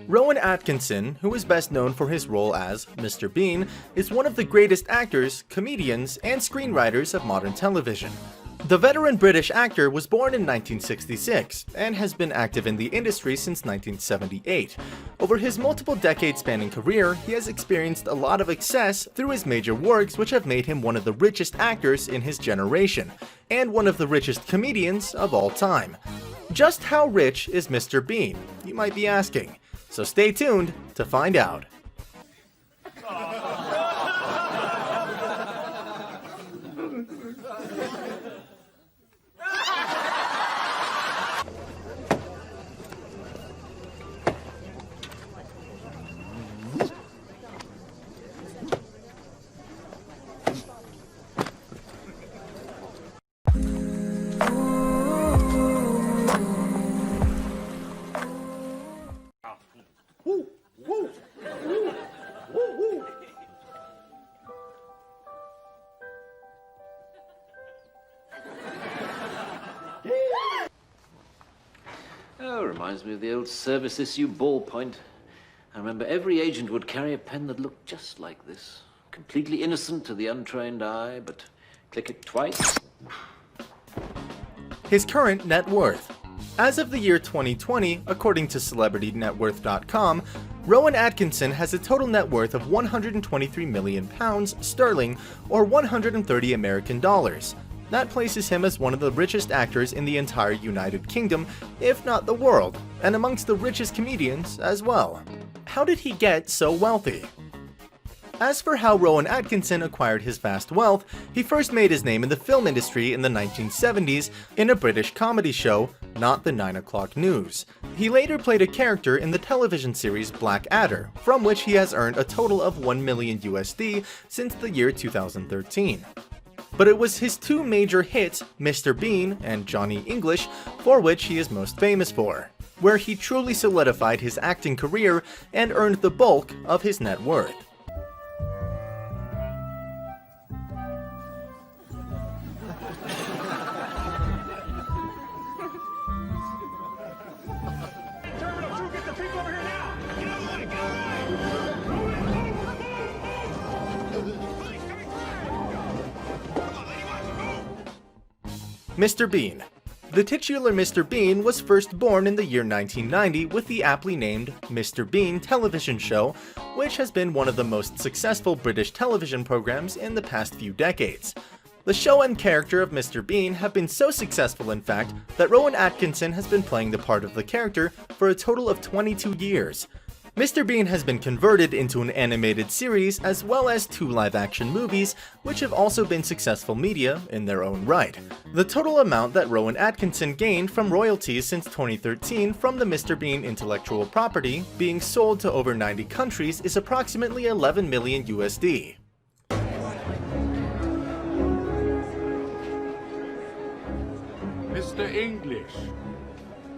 Rowan Atkinson, who is best known for his role as Mr. Bean, is one of the greatest actors, comedians, and screenwriters of modern television. The veteran British actor was born in 1966 and has been active in the industry since 1978. Over his multiple decade-spanning career, he has experienced a lot of success through his major works, which have made him one of the richest actors in his generation, and one of the richest comedians of all time. Just how rich is Mr. Bean, you might be asking, so stay tuned to find out. Oh, reminds me of the old service issue ballpoint. I remember every agent would carry a pen that looked just like this. Completely innocent to the untrained eye, but click it twice. His current net worth. As of the year 2020, according to CelebrityNetWorth.com, Rowan Atkinson has a total net worth of £123 million sterling, or 130 American dollars. That places him as one of the richest actors in the entire United Kingdom, if not the world, and amongst the richest comedians as well. How did he get so wealthy? As for how Rowan Atkinson acquired his vast wealth, he first made his name in the film industry in the 1970s in a British comedy show, Not the 9 O'Clock News. He later played a character in the television series Blackadder, from which he has earned a total of $1 million USD since the year 2013. But it was his two major hits, Mr. Bean and Johnny English, for which he is most famous for, where he truly solidified his acting career and earned the bulk of his net worth. Mr. Bean. The titular Mr. Bean was first born in the year 1990 with the aptly named Mr. Bean television show, which has been one of the most successful British television programs in the past few decades. The show and character of Mr. Bean have been so successful, in fact, that Rowan Atkinson has been playing the part of the character for a total of 22 years. Mr. Bean has been converted into an animated series as well as 2 live-action movies, which have also been successful media in their own right. The total amount that Rowan Atkinson gained from royalties since 2013 from the Mr. Bean intellectual property being sold to over 90 countries is approximately 11 million USD. Mr. English.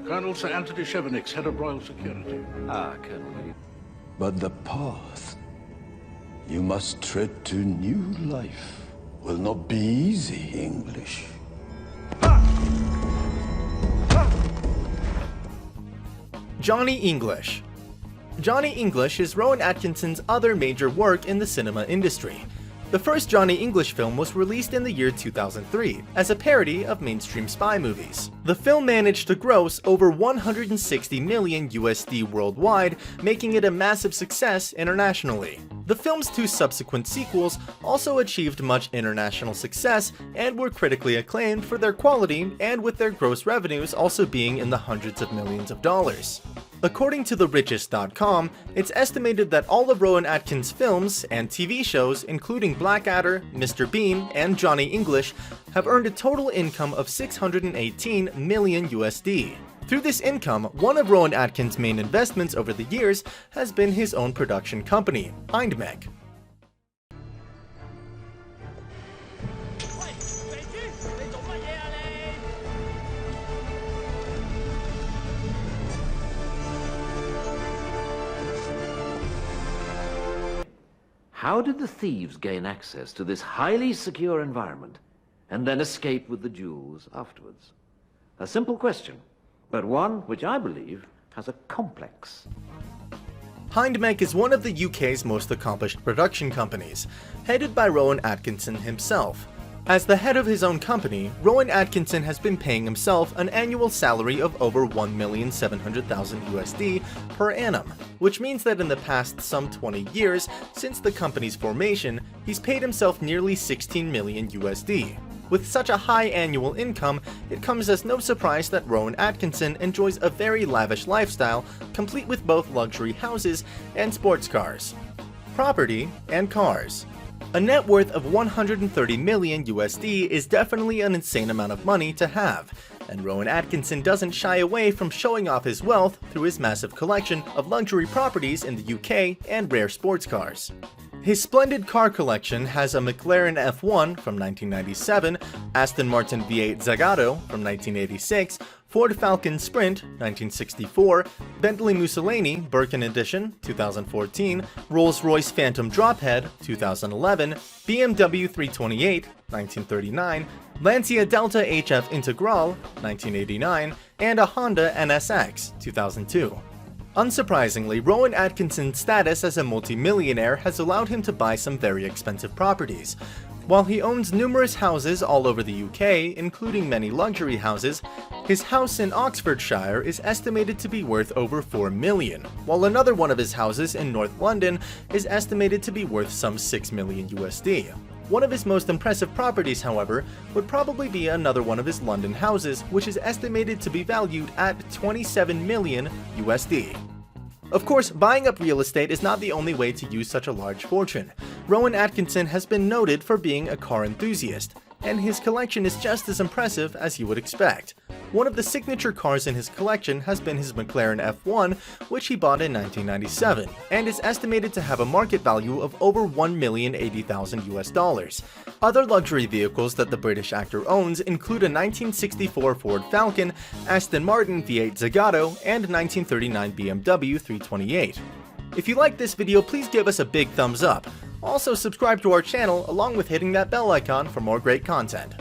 Colonel Sir Anthony Chevenix, head of Royal Security. Ah, Colonel. But the path you must tread to new life will not be easy, English. Johnny English. Johnny English is Rowan Atkinson's other major work in the cinema industry. The first Johnny English film was released in the year 2003 as a parody of mainstream spy movies. The film managed to gross over 160 million USD worldwide, making it a massive success internationally. The film's 2 subsequent sequels also achieved much international success and were critically acclaimed for their quality, and with their gross revenues also being in the hundreds of millions of dollars. According to richest.com, it's estimated that all of Rowan Atkinson's films and TV shows, including Blackadder, Mr. Bean, and Johnny English, have earned a total income of 618 million USD. Through this income, one of Rowan Atkinson's main investments over the years has been his own production company, Hindmech. How did the thieves gain access to this highly secure environment and then escape with the jewels afterwards? A simple question, but one which I believe has a complex Hindmek is one of the UK's most accomplished production companies, headed by Rowan Atkinson himself. As the head of his own company, Rowan Atkinson has been paying himself an annual salary of over $1,700,000 USD per annum, which means that in the past some 20 years since the company's formation, he's paid himself nearly 16 million USD. With such a high annual income, it comes as no surprise that Rowan Atkinson enjoys a very lavish lifestyle, complete with both luxury houses and sports cars. Property and cars. A net worth of 130 million USD is definitely an insane amount of money to have, and Rowan Atkinson doesn't shy away from showing off his wealth through his massive collection of luxury properties in the UK and rare sports cars. His splendid car collection has a McLaren F1 from 1997, Aston Martin V8 Zagato from 1986, Ford Falcon Sprint 1964, Bentley Mussolini Birkin Edition 2014, Rolls-Royce Phantom Drophead 2011, BMW 328 1939, Lancia Delta HF Integral 1989, and a Honda NSX 2002. Unsurprisingly, Rowan Atkinson's status as a multimillionaire has allowed him to buy some very expensive properties. While he owns numerous houses all over the UK, including many luxury houses, his house in Oxfordshire is estimated to be worth over 4 million, while another one of his houses in North London is estimated to be worth some 6 million USD. One of his most impressive properties, however, would probably be another one of his London houses, which is estimated to be valued at 27 million USD. Of course, buying up real estate is not the only way to use such a large fortune. Rowan Atkinson has been noted for being a car enthusiast, and his collection is just as impressive as you would expect. One of the signature cars in his collection has been his McLaren F1, which he bought in 1997, and is estimated to have a market value of over $1,080,000 US. Other luxury vehicles that the British actor owns include a 1964 Ford Falcon, Aston Martin V8 Zagato, and 1939 BMW 328. If you liked this video, please give us a big thumbs up. Also subscribe to our channel along with hitting that bell icon for more great content.